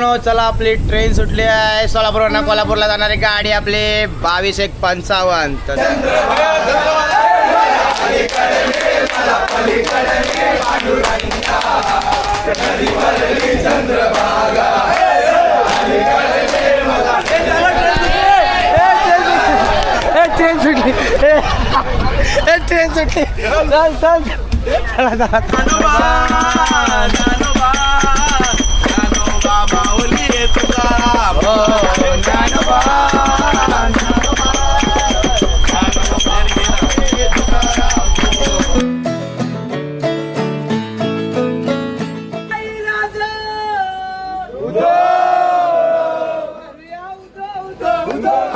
मित्रांनो चला आपली ट्रेन सुटली आहे सोलापूरवरून कोल्हापूरला जाणारी गाडी आपली 22:155 ट्रेन सुटली ट्रेन सुटली चल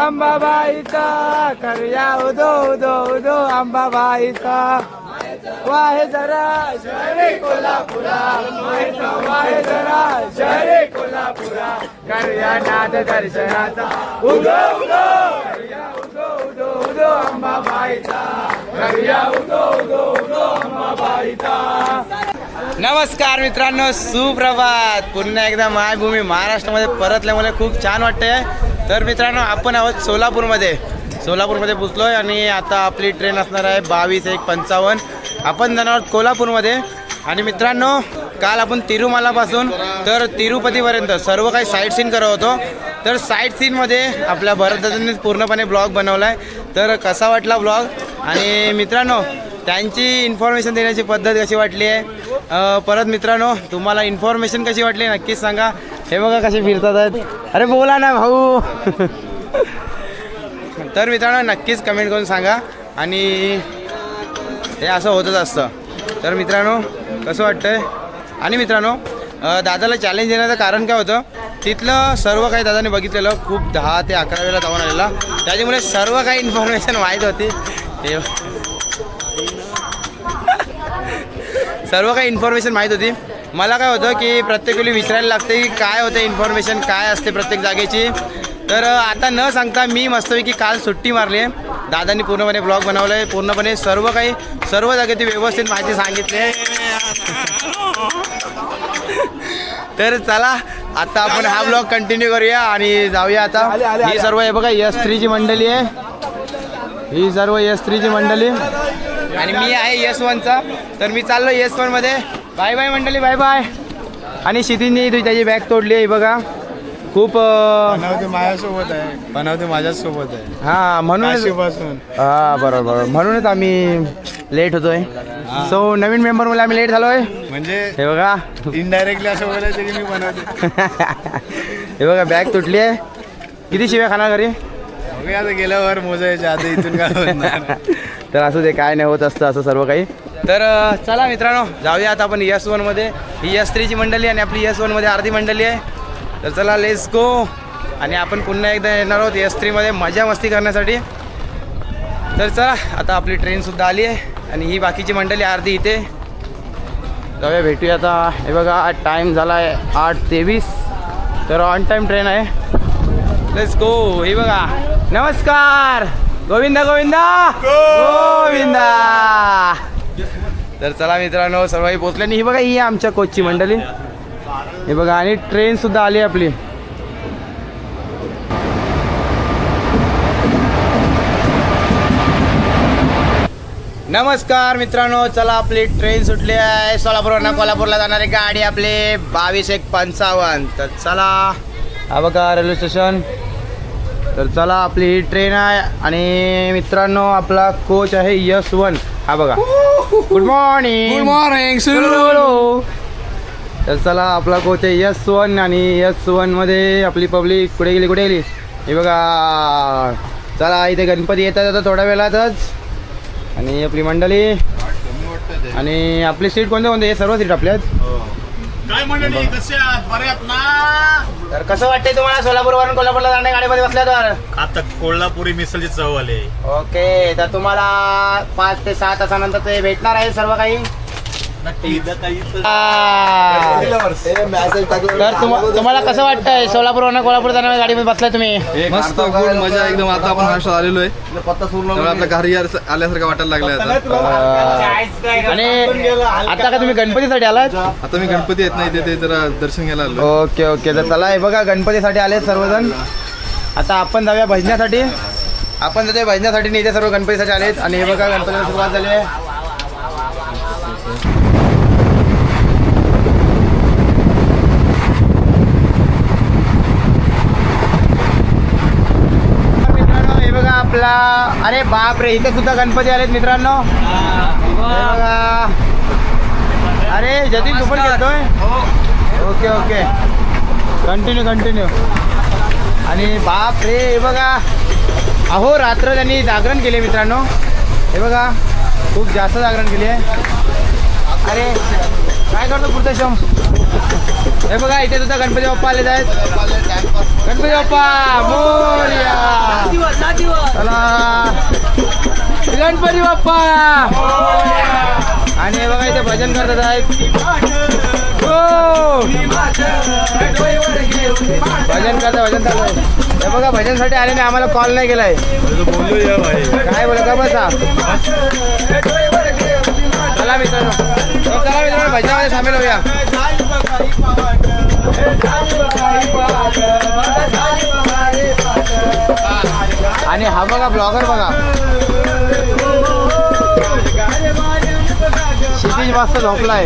अंबाबाईचा करूया उदो उदो उदो अंबाबाईचा वाहे जरा शहरे कोल्हापुरा वाहे जरा शहरे कोल्हापुरा करूया नाद दर्शनाचा उदो उदो करूया उदो उदो उदो अंबाबाईचा करूया उदो उदो उदो अंबाबाईचा. नमस्कार मित्रांनो, सुप्रभात. पुन्हा एकदा मायभूमी महाराष्ट्रामध्ये परतल्यामुळे खूप छान वाटतंय. तर मित्रांनो आपण आहोत सोलापूरमध्ये पोचलोय आणि आता आपली ट्रेन असणार आहे 22:155. आपण जाणार आहोत कोल्हापूरमध्ये. आणि मित्रांनो काल आपण तिरुमलापासून तर तिरुपतीपर्यंत सर्व काही साईट सीन करत होतो. तर साईट सीनमध्ये आपल्या भरतदादांनी पूर्णपणे ब्लॉग बनवला आहे. तर कसा वाटला ब्लॉग आणि मित्रांनो त्यांची इन्फॉर्मेशन देण्याची पद्धत कशी वाटली आहे, परत मित्रांनो तुम्हाला इन्फॉर्मेशन कशी वाटली नक्कीच सांगा. हे बघा कसे फिरतात आहेत. अरे बोला ना भाऊ. तर मित्रांनो नक्कीच कमेंट करून सांगा. आणि हे असं होतच असतं. तर मित्रांनो कसं वाटतंय. आणि मित्रांनो दादाला चॅलेंज देण्याचं कारण काय होतं, तिथलं सर्व काही दादाने बघितलेलं खूप 10 ते 11 वेळा जाऊन आलेला. त्याच्यामुळे सर्व काही इन्फॉर्मेशन माहीत होती. सर्व काही इन्फॉर्मेशन माहीत होती. मला काय होतं की प्रत्येक वेळी विचारायला लागते की काय होतं इन्फॉर्मेशन, काय असते प्रत्येक जागेची. तर आता न सांगता मी मस्तपैकी काल सुट्टी मारली आहे. दादांनी पूर्णपणे ब्लॉग बनवलं आहे. पूर्णपणे सर्व जागेची व्यवस्थित माहिती सांगितली आहे. तर चला आता आपण हा ब्लॉग कंटिन्यू करूया आणि जाऊया. आता ही सर्व हे बघा S3ची मंडळी आहे. ही सर्व S3ची मंडळी आणि मी आहे S1चा. तर मी चाललो S1 मध्ये. बाय बाय मंडळी, बाय बाय. आणि क्षितिजनी त्याची बॅग तोडली आहे बघा. खूप माझ्यासोबत आहे, बनवते माझ्यासोबत आहे. हां म्हणून हां बरोबर म्हणूनच आम्ही लेट होतोय. सो नवीन मेंबर मुळे आम्ही लेट झालोय. म्हणजे हे बघा इनडायरेक्टली असं बोलायचं की मी बनवते. हे बघा बॅग तुटली आहे. किती शिव्या खाणार घरी आता गेल्यावर मोजायच्या आता इथून काय होणार. तर असं ते काय नाही होत असतं असं सर्व काही. तर चला मित्रांनो जाऊया आता आपण S1 मध्ये. ही S3ची मंडळी आणि आपली S1 मध्ये अर्धी मंडळी आहे. तर चला लेट्स गो. आणि आपण पुन्हा एकदा येणार आहोत S3 मध्ये मजा मस्ती करण्यासाठी. तर चला आता आपली ट्रेनसुद्धा आली आहे आणि ही बाकीची मंडळी अर्धी इथे. जाऊया भेटूया आता. हे बघा टाईम झाला आहे 8:23. तर ऑन टाईम ट्रेन आहे. Let's go. हे बघा नमस्कार. गोविंदा गोविंदा गोविंदा. तर चला मित्रांनो सर्वही पोचले. आणि ही बघा ही आमच्या कोचची मंडळी. हे बघा आणि ट्रेन सुद्धा आली आपली. नमस्कार मित्रांनो, चला आपली ट्रेन सुटली आहे सोलापूरवरून कोल्हापूरला जाणारी गाडी आपली 22:155. तर चला हा बघा रेल्वे स्टेशन. तर चला आपली ही ट्रेन आहे आणि मित्रांनो आपला कोच आहे S1. हा बघा. Good morning. Good morning. तर चला आपला कोच आहे S1 आणि S1 मध्ये आपली पब्लिक कुठे गेली. हे बघा चला इथे गणपती येतात आता थोड्या वेळातच. आणि आपली मंडळी आणि आपली सीट कोणते हे सर्व सीट आपल्या काय मंडळी कसे आहात, बरे आहात ना. तर कसं वाटतंय तुम्हाला सोलापूरवरून कोल्हापूरला जाण्या गाडीमध्ये बसल्यावर. आता कोल्हापुरी मिसळची चव आली. ओके. तर तुम्हाला 5 ते 6 तासानंतर ते भेटणार आहे सर्व काही. तर तुम्हाला कसं वाटतंय सोलापूरवरून कोल्हापूर जाणार गाडीमध्ये बसलाय तुम्ही? मस्त गुड मजा एकदम. आता आपण महाराष्ट्रात आलेलो आहे त्यामुळे आपल्या घरी आल्यासारखं वाटायला लागलं आता. आणि आता का तुम्ही गणपतीसाठी आलात? आता मी गणपती येत नाही ते जरा दर्शन घ्यायला आलो. ओके ओके, तर चला हे बघा गणपतीसाठी आले सर्वजण. आता आपण जाऊया भजनासाठी. आपण जाते भजनासाठी नाही, इथे सर्व गणपतीसाठी आलेत. आणि हे बघा गणपतीला सुरुवात झाली आहे. मित्रांनो हे बघा आपला, अरे बाप रे, इथे सुद्धा गणपती आलेत मित्रांनो. हे बघा, अरे जतीन तू पण घेतोय? Okay okay, continue. आणि बाप रे, हे बघा अहो रात्र त्यांनी जागरण केले मित्रांनो. हे बघा खूप जास्त जागरण केली आहे. अरे काय करतो पुरुषोत्तम? हे बघा इथे सुद्धा गणपती बाप्पा आलेत आहेत. गणपती बाप्पा मोरया. चला गणपती बाप्पा. आणि हे बघा इथे भजन करतात आहेत. भजन चालू आहे. हे बघा भजनसाठी आले, आम्हाला कॉल नाही केलाय. काय बोला का बसा. चला मित्रांनो भजनामध्ये सामील होऊया. आणि हा बघा ब्लॉगर बघा, क्षितिज मस्त झोपलाय.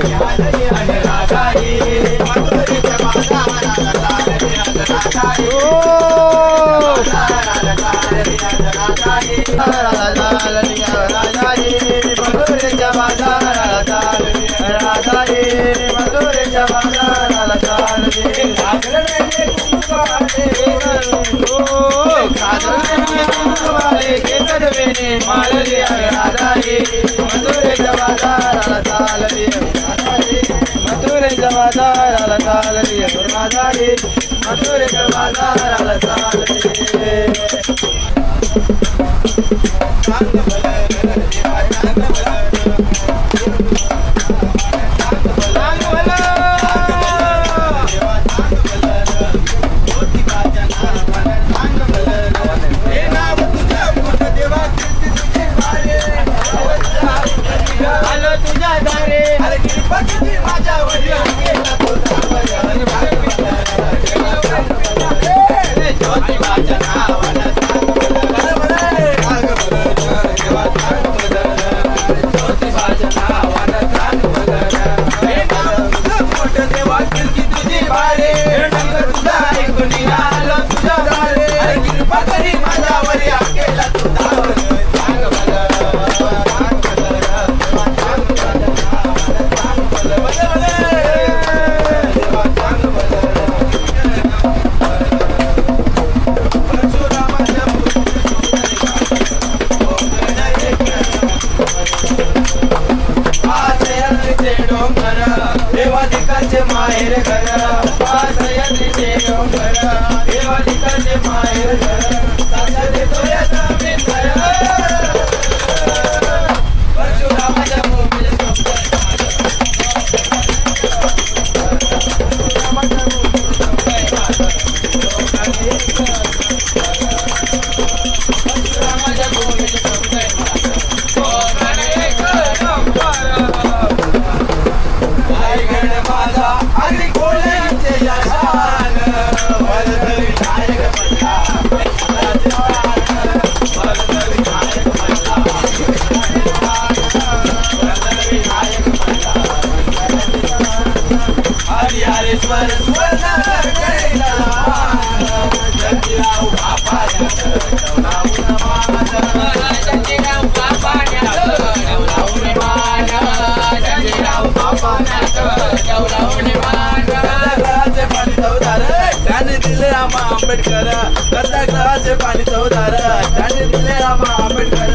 आंबेडकर सत्याग्रहाचे पाणी चौदार त्याने दिले रामा आंबेडकर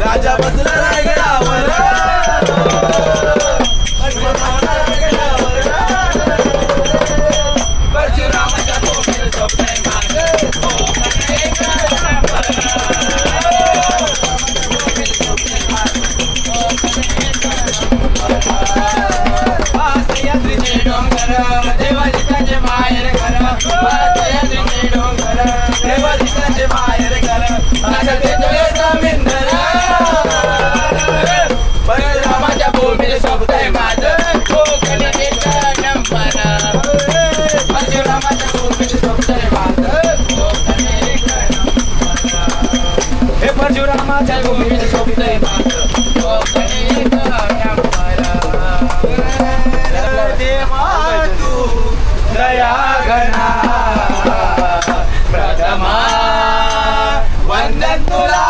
राजा बसला रायगडावर परशुरामाच्या कोपऱ्यात झोपलाय मागे माझ्या भूमीत शोभतय देवा तू दया घना प्रथमा वंदन तुला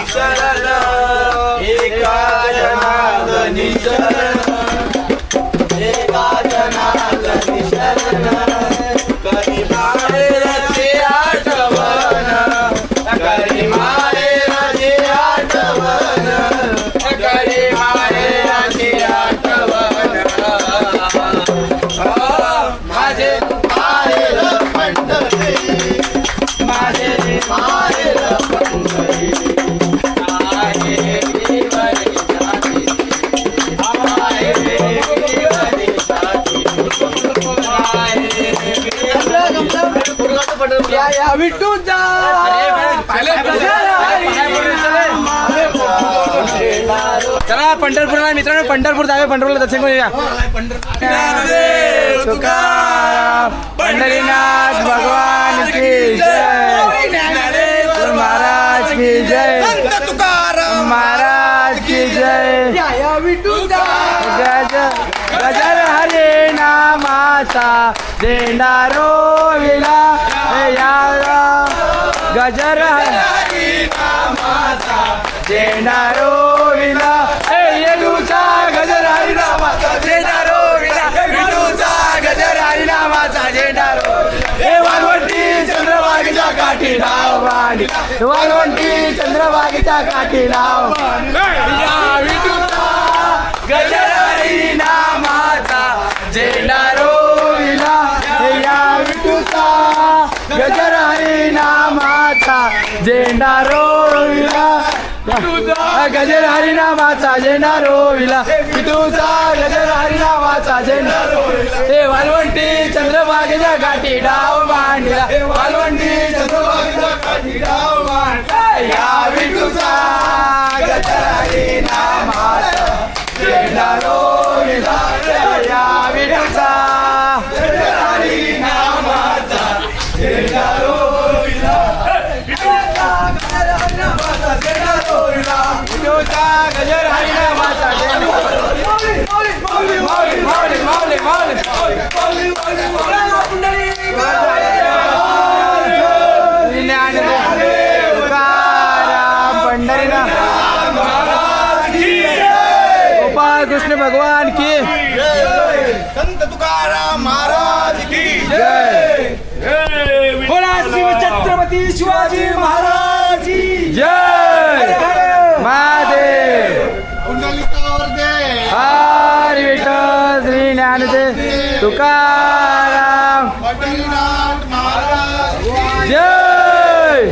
शरण एका जनार्दनी शरण एका जनार्दनी शरण करी माहेरचे आठवण करी माहेरचे आठवण करी माहेरचे आठवण माझे माहेर पंढरी माझे माहेर पंढरी या विठूचा चला पंढरपूरला मित्रांनो पंढरपूर जावे पंढरपूरला दर्शन करूया पंढरीनाथ भगवान की जय महाराज की जय महाराज की जय गजर हरे नामाचा झेंडा रोविला गजर हरे नामाचा झेंडा रोविला येलूचा गजर हरी नामाचा झेंडा रोविला विठूचा गजर हरी नामाचा झेंडा रोविला वालवंटी चंद्रभागेच्या काठी नाव मांडला वालवंटी चंद्रभागेच्या काठी नाव मांडला विठूचा गजर हरी नामाचा झेंडा रोविला या विठूचा गजर हरी नामाचा झेंडा रोविला गजर हरी नामाचा झेंडा रोविला विठूचा गजर हरी नामाचा झेंडा रोविला हे वालवंटी चंद्रभागेच्या गाठी डाव मांडला वालवंटी चंद्रभागेच्या गाठी डाव मांडला या विठूचा गजर हरी नामाचा झेंडा रोविला या विठूचा गजर हरी नामाचा झेंडा रोविला गजर हरी नामाचा पंढरीनाथ कृष्ण भगवान की संत तुकाराम महाराज की जय. बोला शिव छत्रपती शिवाजी महाराज की जय महादेव. कुंडलिकावर दे हरी विठ्ठल श्री ज्ञानदेव तुकाराम पंढरीनाथ महाराज की जय.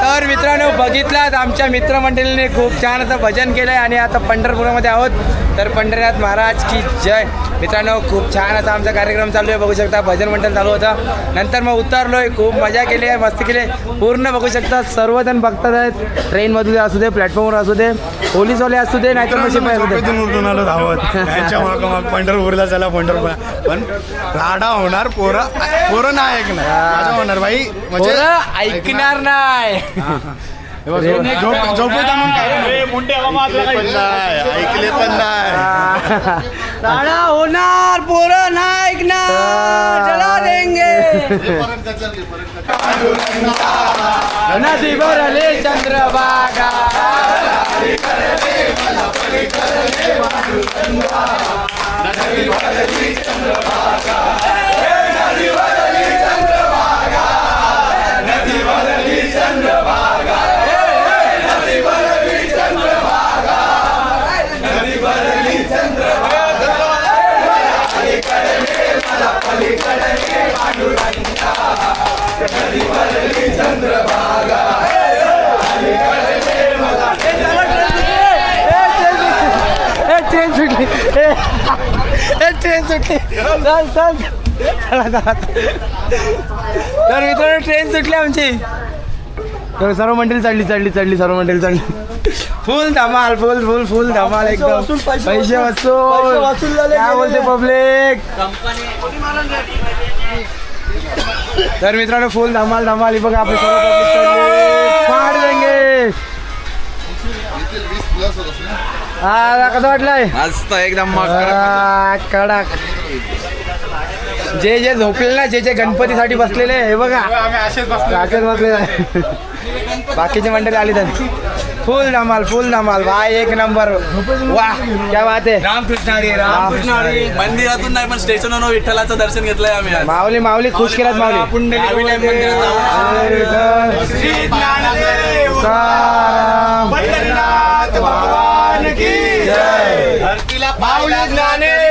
तर मित्रांनो बघितलात आमच्या मित्रमंडळीने खूप छान असं भजन केलंय आणि आता पंढरपुरामध्ये आहोत. तर पंढरीनाथ महाराज की जय. मित्रांनो खूप छान असा आमचा कार्यक्रम चालू आहे, बघू शकता भजन मंडळ चालू होतं. नंतर मग उतरलोय, खूप मजा केली आहे, मस्ती केली आहे. पूर्ण बघू शकता सर्वजण बघतात आहेत. ट्रेनमध्ये असू दे, प्लॅटफॉर्मवर असू दे, पोलीसवाले असू दे, नाहीतर मग शिपाई असू दे. उठून आलो धावत त्यांच्या मागोमाग पंढरपूरला चला पंढरपूरला. पण राडा होणार, पोरं नाही ऐकणार. माझं होणार भाई म्हणजे पोरं ऐकणार नाही. झोपेत आणून काय मुंडे बाबा आपल्याला काही ऐकले पण नाही. राडा होणार, पोरं नाही ऐकणार. चला देंगे नदी भरले चंद्रभागा. ट्रेन सुटली, ट्रेन सुटली. चल चल चला. तर मित्रांनो ट्रेन सुटली आमची. तर सर्व मंडळी चढली सर्व मंडळी चढली. फुल धमाल, फुल धमाल एकदम. पैसे वसूल काय बोलते पब्लिक. तर मित्रांनो फुल धमाल बघा आपले सर्व पब्लिक फाड देंगे. हा कसं वाटलंय. मस्त एकदम कडक. जे झोपलेले ना, जे गणपतीसाठी बसलेले हे बघा आम्ही असेच बसलो. बसलेले. बाकीचे मंडळी आली तर फुल धमाल भाई एक नंबर. वाह क्या बात आहे. रामकृष्णारी मंदिरातून नाही पण स्टेशनवरून विठ्ठलाचं दर्शन घेतलंय आम्ही आज. माऊली खुश केलात माऊली. श्री ज्ञानदेव तुकाराम. पंढरीनाथ भगवान की जय. धरतीला पाय लागला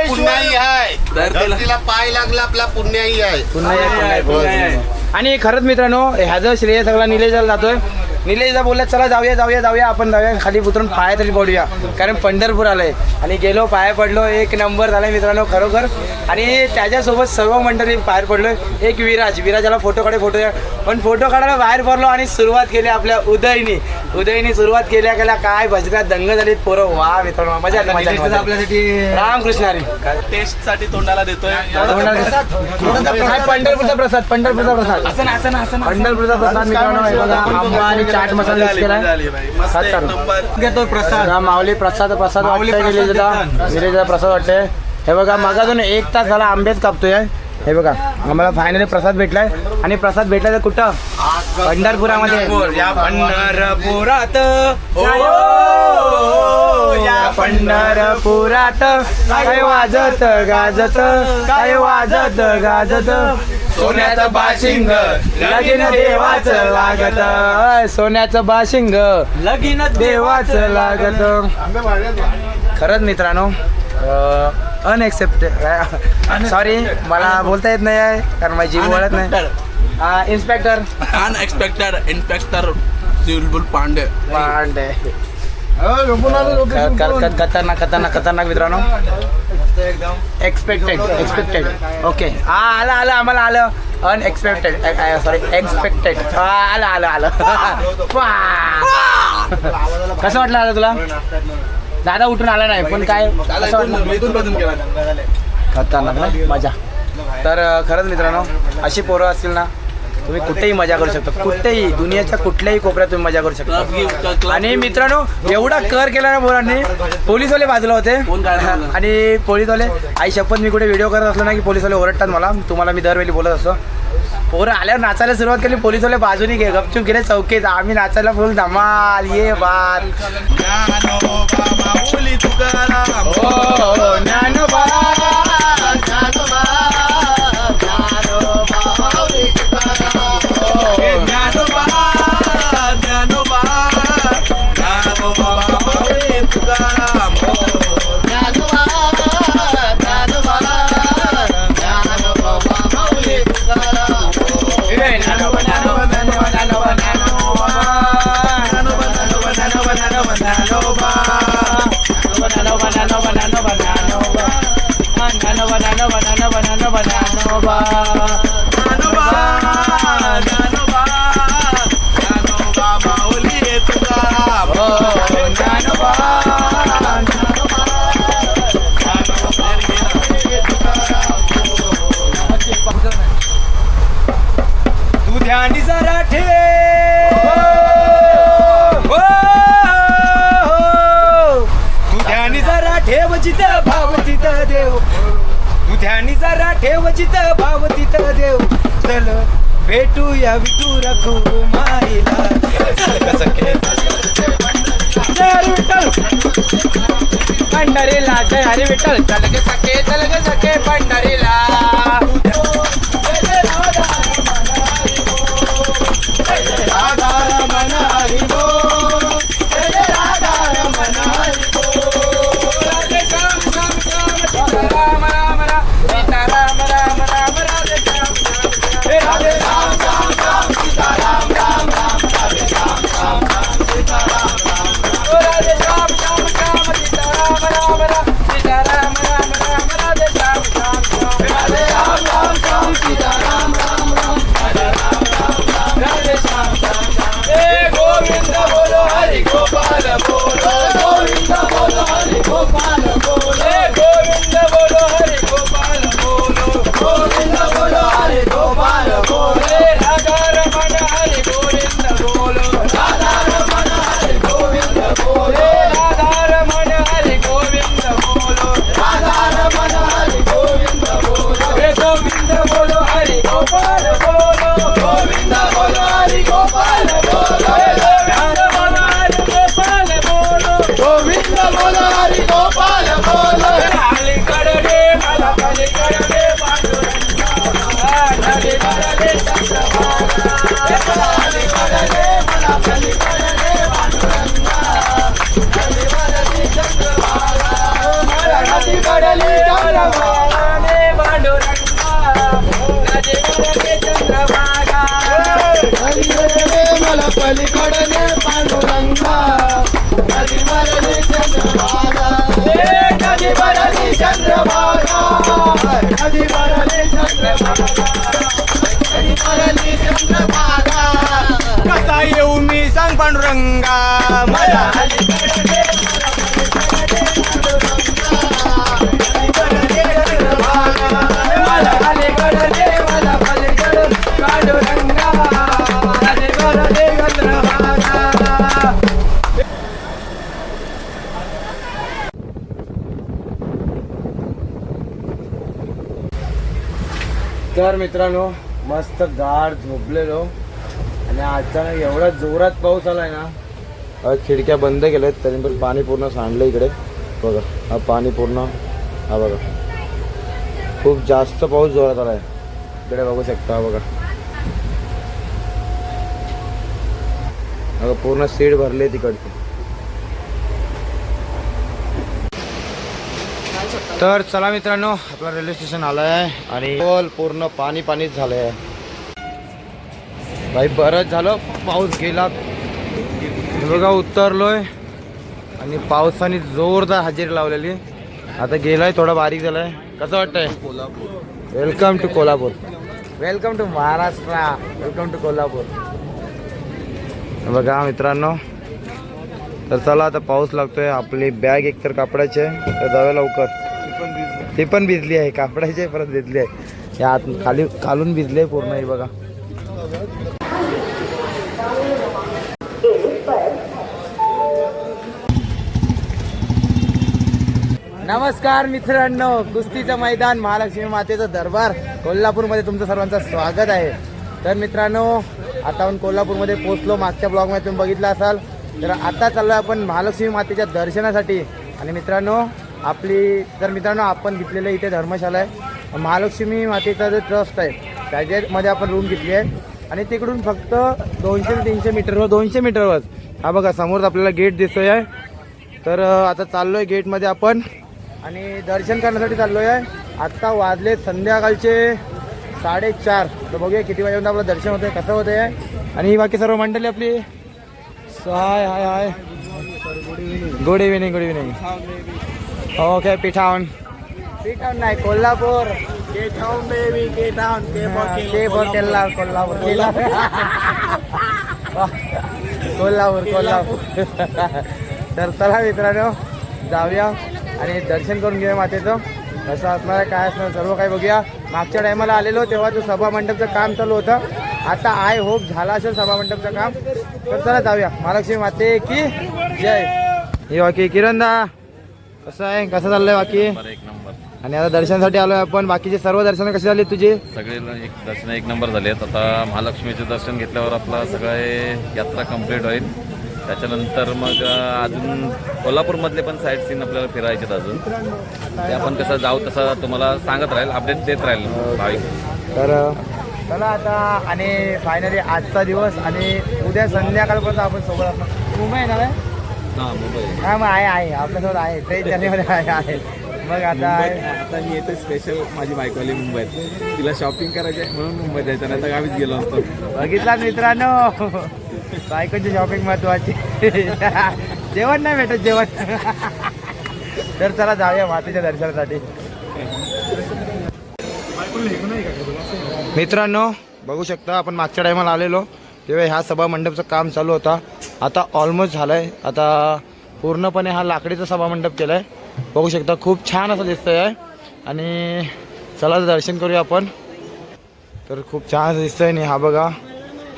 पुण्याई आहे. धरतीला पाय लागला आपला पुण्याई आहे. पुन्हा आणि खरंच मित्रांनो ह्याचं श्रेय सगळा निलेशला जातोय. निलेशला बोलला चला जाऊया आपण खाली उतरून पाया तरी पडूया, कारण पंढरपूर आलंय. आणि गेलो, पाया पडलो, एक नंबर झालाय मित्रांनो खरोखर. आणि त्याच्यासोबत सर्व मंडळी बाहेर पडलोय. एक विराजाला फोटो घ्या. पण फोटो काढायला बाहेर पडलो आणि सुरुवात केली आपल्या उदयनी सुरुवात केल्या काय भजनात दंग झालीत पोरं. वा मित्रांनो मजा आपल्यासाठी. रामकृष्णारी टेस्ट साठी तोंडाला देतोय. पंढरपूरचा प्रसाद मित्रांनो. हे बघा आंबा आणि चाट मसाला मिक्स केलाय. घेतो प्रसाद. माऊली प्रसाद वाटतंय. निलेशचा प्रसाद वाटतंय. हे बघा मागातून 1 तास झाला आंबेच कापतोय. हे बघा आम्हाला फायनली प्रसाद भेटलाय. आणि प्रसाद भेटला तर कुठं, पंढरपुरामध्ये. या पंढरपुरात या पंढरपुरात काय वाजत गाजत सोन्याचं बाशिंग लगीन देवाचं लागत. सोन्याचं बाशिंग लगीन देवाचं लागत. खरंच मित्रांनो अनएक्सेप्टेड. सॉरी मला बोलता येत नाही आहे कारण माझी जीभ वळत नाही. इन्स्पेक्टर अनएक्सपेक्टेड इन्स्पेक्टर चुलबुल पांडे. खतरनाक मित्रांनो. Expected okay. आलं आम्हाला आलं. अनएक्सपेक्टेड सॉरी एक्सपेक्टेड आलं. कसं वाटलं आलं तुला. दादा उठून आला नाही पण काय कसं वाटलं. खतरनाक ना मजा. तर खरंच मित्रांनो अशी पोरं असतील ना तुम्ही कुठेही मजा करू शकता. कुठेही दुनियाच्या कुठल्याही कोपऱ्यात तुम्ही मजा करू शकता. आणि मित्रांनो एवढा कर केला ना पोरांनी. पोलीसवाले बाजूला होते आणि पोलीसवाले आई शपथ मी कुठे व्हिडिओ करत असलो ना की पोलीसवाले ओरडतात मला. तुम्हाला मी दरवेळी बोलत असतो पोरं आल्यावर नाचायला सुरुवात केली. पोलीसवाले बाजूने गपचूप गेले चौकीत. आम्ही नाचायला फुल धमाल. ये बात ज्ञानोबा माऊली तुकाराम हो ज्ञानोबा ज्ञानोबा ज्ञानोबा ज्ञानोबा माऊली तुकाराम तू ध्यानी जरा ठेव. तू ध्यानी जरा ठेव जिथं भाव तिथं देव. तू ध्यानी जरा ठेव जिथं भाव तिथं देव. चल भेटूया विठू रखू माईला. जय विठ्ठल पंढरीला जय हरी विठ्ठल. चल गे सखे पंढरीला. पलीकडे पांडुरंगा नदी भरली चंद्रभागा. नदी भरली चंद्रभागा. नदी भरली चंद्रभागा. नदी भरली चंद्रभागा. कसा येऊ मी सांग पांडुरंगा. मला तर मित्रांनो मस्त गाढ झोपलेलो आणि अचानक एवढा जोरात पाऊस आलाय ना. खिडक्या बंद केल्यात तरी पण पाणी पूर्ण सांडलं इकडे बघा. हा पाणी पूर्ण हा बघा खूप जास्त पाऊस जोरात आलाय इकडे बघू शकता. बघा बघा पूर्ण सीट भरली तिकडची. तर चला मित्रांनो आपला रेल्वे स्टेशन आलं आहे आणि पूर्ण पाणीच झालं आहे भाई. बरंच झालं पाऊस गेला. बघा उतरलोय आणि पावसाने जोरदार हजेरी लावलेली. आता गेलाय थोडा बारीक झालाय. कसं वाटतंय? Welcome to Kolhapur. Welcome to Maharashtra. Welcome to Kolhapur. बघा मित्रांनो तर चला आता पाऊस लागतोय. आपली बॅग एकतर कापडाची आहे तर जाऊया लवकर. ती पण भिजली आहे कापडाची आहे परत भिजली आहे. या आत खालून भिजली आहे पूर्ण. ही बघा नमस्कार मित्रांनो. कुस्तीचं मैदान महालक्ष्मी मातेचा दरबार कोल्हापूरमध्ये तुमचं सर्वांचं स्वागत आहे. तर मित्रांनो आता आपण कोल्हापूरमध्ये पोहोचलो. मागच्या ब्लॉगमध्ये तुम्ही बघितलं असाल. तर आता चाललो आपण महालक्ष्मी मातेच्या दर्शनासाठी. आणि मित्रांनो मित्रांनो आपण घेतलेलं इथे धर्मशाला आहे. महालक्ष्मी मातेचा जो ट्रस्ट आहे त्याच्यामध्ये आपण रूम घेतली आहे. आणि तिकडून फक्त 200 ते 300 मीटरवर 200 मीटरवर हा बघा समोर आपल्याला गेट दिसतोय आहे. तर आता चाललो आहे गेटमध्ये आपण आणि दर्शन करण्यासाठी चाललो आहे. आत्ता वाजले संध्याकाळचे 4:30. तर बघूया किती वाजेपर्यंत आपलं दर्शन होतं आहे, कसं होतं आहे. आणि ही बाकी सर्व मंडळी आपली हाय हाय हाय गुड इव्हिनिंग. ओके पिठाऊन नाही कोल्हापूर के फॉर केरला कोल्हापूर. तर चला मित्रांनो जाऊया आणि दर्शन करून घेऊया मातेचं. कसं असणार आहे काय असणार सर्व काही बघूया. मागच्या टायमाला आलेलो तेव्हा तो सभा मंडपचं काम चालू होतं. आता आय होप झाला असेल सभा मंडपचं काम. तर चला जाऊया. महालक्ष्मी माते की जय. हे बाकी किरणदा कसं आहे, कसं चाललंय बाकी. एक नंबर. आणि आता दर्शनासाठी आलोय आपण. बाकीचे सर्व दर्शन कसे झाले तुझे. सगळे दर्शन एक नंबर झालेत. आता महालक्ष्मीचे दर्शन घेतल्यावर आपला सगळे यात्रा कंप्लीट होईल. त्याच्यानंतर मग अजून कोल्हापूरमधले पण साईट सीन आपल्याला फिरायचे अजून. ते आपण कसं जाऊ तसं तुम्हाला सांगत राहील, अपडेट देत राहील भाविक. तर चला आता आणि फायनली आजचा दिवस आणि उद्या संध्याकाळपर्यंत आपण सोबत असणार. मुंबई येणार आहे. हां मुंबई. हां मग आहे आपल्यासोबत आहे. 23 जानेवारी आहे. मग आता मी येते स्पेशल माझी बायकोली मुंबईत. तिला शॉपिंग करायची आहे म्हणून मुंबईत जायचं, नाही तर गावीच गेलो असतो. बघितला मित्रांनो बायकोची शॉपिंग महत्वाची. जेवण नाही भेटत जेवण. तर चला जाऊया मातेच्या दर्शनासाठी. मित्रांनो बघू शकता आपण मागच्या टायमाला आलेलो तेव्हा ह्या सभा मंडपचं काम चालू होता. आता ऑलमोस्ट झालं आहे. आता पूर्णपणे हा लाकडीचा सभा मंडप केला आहे. बघू शकता खूप छान असं दिसतंय आहे. आणि चला दर्शन करूया आपण. तर खूप छान असं दिसतंय. आणि हा बघा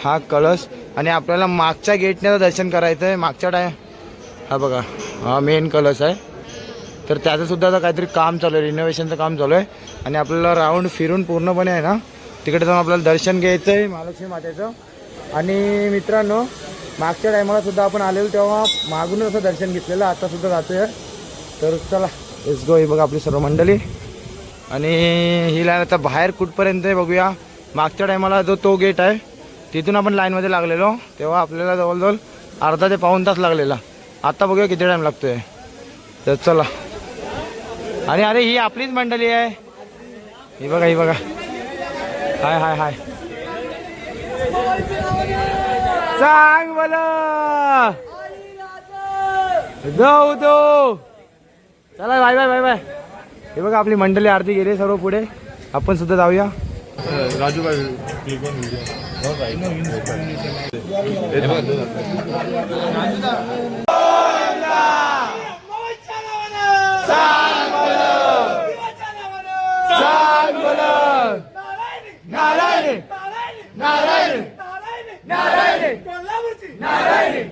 हा कळस. आणि आपल्याला मागच्या गेटने दर्शन करायचं आहे. मागच्या हा बघा हा मेन कळस आहे. तर त्याचंसुद्धा आता काहीतरी काम चालू आहे, रिनोव्हेशनचं काम चालू आहे. आणि आपल्याला राऊंड फिरून पूर्णपणे आहे ना तिकडे जाऊन आपल्याला दर्शन घ्यायचं आहे महालक्ष्मी मातेचं. आणि मित्रांनो मागच्या टायमाला सुद्धा आपण आलेलो तेव्हा मागूनच असं दर्शन घेतलेलं. आतासुद्धा जातोय. तर चला लेट्स गो. ही बघा आपली सर्व मंडळी. आणि ही लाईन आता बाहेर कुठपर्यंत आहे बघूया. मागच्या टायमाला जो तो गेट आहे तिथून आपण लाईनमध्ये लागलेलो तेव्हा आपल्याला जवळजवळ अर्धा ते पाऊण तास लागलेला. आता बघूया किती टाईम लागतोय. तर चला. आणि अरे ही आपलीच मंडळी आहे. ही बघा ही बघा. हाय हाय हाय सांग मला जाऊ दो. चला बाय बाय बाय बाय. हे बघा आपली मंडळी आरती गेली सर्व पुढे. आपण सुद्धा जाऊया. राजू भाई नारायण नारायण नारायण नारायण.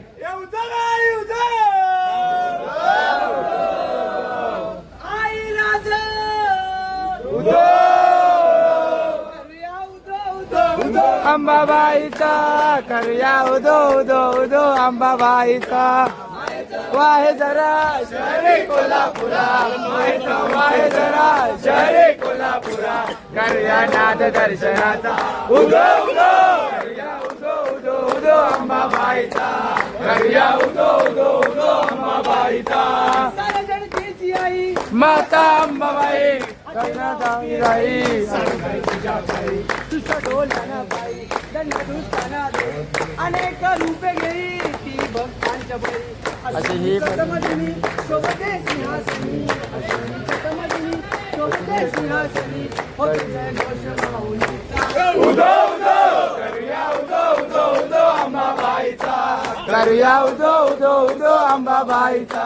अंबाबाईचा करूया उदो उदो उदो अंबाबाईचा. वाहे जरा शहरे कोल्हापुरा वाहे जरा शहरे कोल्हापुरा. करूया नाथ दर्शनाचा उदो उदो करूया उदो उदो उदो अंबाबाईचा. करूया उदो उदो उदो अंबाबाईचा. माता अंबाबाई अनेक रूपे घेई ती भक्तांच्या बळी. अशी ही शोभते सिंहासनी शोभते सिंहासनी. उदो उदो करूया उदो उदो उदो अंबाबाईचा. करूया उदो उदो उदो अंबाबाईचा.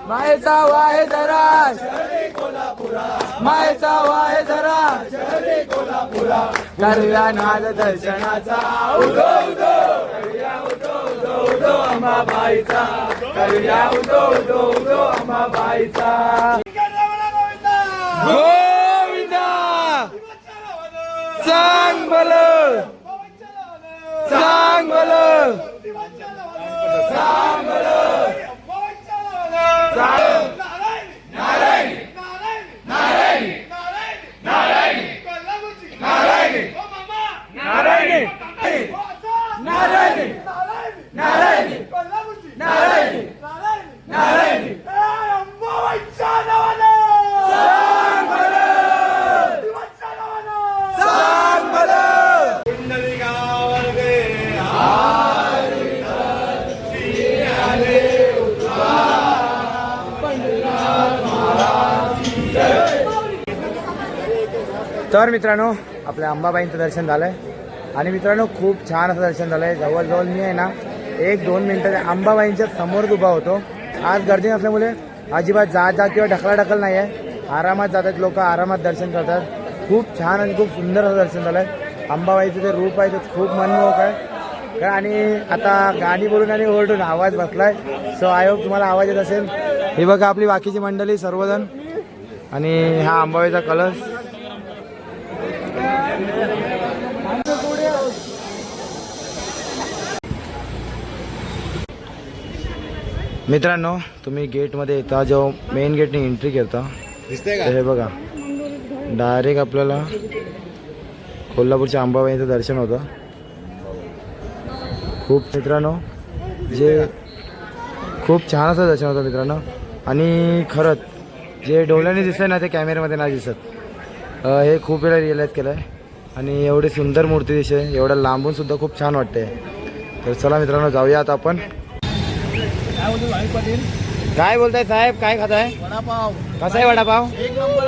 मायेचा वाहे जरा शहरे कोल्हापुरा मायेचा वाहे जरा शहरे कोल्हापुरा. करूया नाद दर्शनाचा उदो उदो करूया उदो उदो उदो अंबाबाईचा. करूया उदो उदो उदो अंबाबाईचा. गोविंदा सांग भलं तर मित्रांनो आपल्या अंबाबाईंचं दर्शन झालंय आणि मित्रांनो खूप छान असं दर्शन झालंय. जवळजवळ मी आहे ना 1-2 मिनिटं अंबाबाईंच्या समोरच उभा होतो. आज गर्दी नसल्यामुळे अजिबात जा किंवा ढकलाढकल नाही आहे. आरामात जातात लोक, आरामात दर्शन करतात. खूप छान आणि खूप सुंदर असं दर्शन झालंय. अंबाबाईचं जे रूप आहे ते खूप मनमोहक आहे. आणि आता गाणी बोलून आणि ओरडून आवाज बसलाय. सो आय होप तुम्हाला आवाज येत असेल. हे बघा आपली बाकीची मंडळी सर्वजण आणि हा अंबाबाईचा कलश. मित्रांनो तुम्ही गेटमध्ये येता जेव्हा मेन गेटने एंट्री करता दिसतंय तर हे बघा डायरेक्ट आपल्याला कोल्हापूरच्या अंबाबाईचं दर्शन होतं. खूप मित्रांनो जे खूप छान असं दर्शन होतं मित्रांनो. आणि खरंच जे डोळ्याने दिसतंय ना ते कॅमेऱ्यामध्ये नाही दिसत. हे खूप वेळा रिअलाईज केलं आहे. आणि एवढी सुंदर मूर्ती दिसते, एवढं लांबून सुद्धा खूप छान वाटते. तर चला मित्रांनो जाऊया आता आपण. काय बोलताय साहेब, काय खाताय? वडापाव कसा आहे वडापाव? एक नंबर.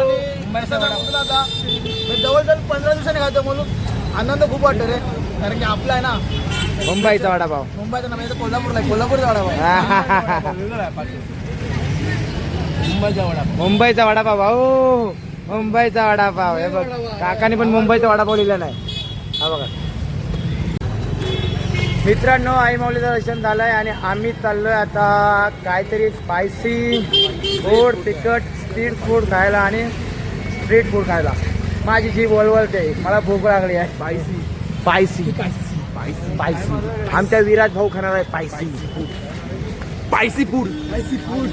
आणि आता मी जवळजवळ 15 दिवसांनी खातो म्हणून आनंद खूप वाटतो रे. कारण की आपला आहे ना मुंबईचा वडापाव. मुंबईचा ना कोल्हापूरला आहे. कोल्हापूरचा वडापाव. मुंबईचा वडापाव भाऊ, मुंबईचा वडापाव. हे बघ काकाने पण मुंबईचा वडापाव लिहिला नाही. हा बघा मित्रांनो आई माऊलीचं दर्शन झालंय आणि आम्ही चाललोय आता काहीतरी स्पायसी फूड, तिखट स्ट्रीट फूड खायला आणि स्ट्रीट फूड खायला. माझी जीभ वळवळते, मला भूक लागली आहे. Spicy spicy spicy. आमच्या विराज भाऊ खाणार आहे spicy food. Spicy food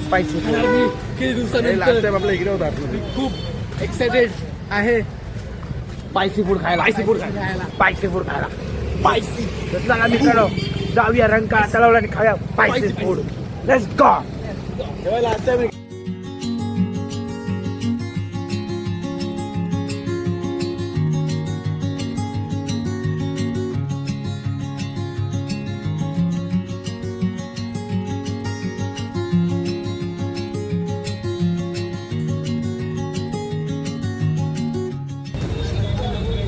spicy food. किती दिवसानंतर आपल्या इकडे होता. खूप एक्साइटेड आहे स्पायसी फूड खायला. स्पायसी फूड खायला. स्पायसी फूड खायला. स्पायसी. चला मित्रांनो जाऊया रंकाळा तलावला आणि खाऊया स्पायसी फूड. Let's go.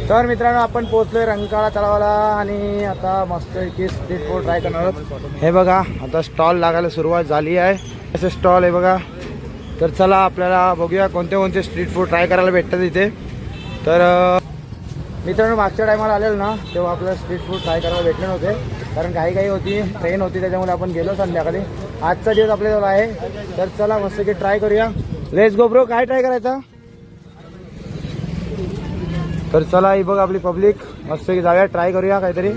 तर मित्रांनो आपण पोहोचलोय रंकाळा तलावाला आणि आता मस्त की स्ट्रीट फूड ट्राय करणार आहोत. हे बघा आता स्टॉल लागायला सुरुवात झाली आहे. असे स्टॉल आहे बघा. तर चला आपल्याला बघूया कोणते कोणते स्ट्रीट फूड ट्राय करायला भेटतात इथे. तर मित्रांनो मागच्या टायमाला आलेलं ना तेव्हा आपल्याला स्ट्रीट फूड ट्राय करायला भेटले नव्हते कारण घाई होती, ट्रेन होती, त्याच्यामुळे आपण गेलो संध्याकाळी. आजचा दिवस आपल्याजवळ आहे. तर चला मस्त की ट्राय करूया. Let's go bro. काय ट्राय करायचा? तर चला ही बघ आपली पब्लिक मस्त की जाऊया ट्राय करूया काहीतरी.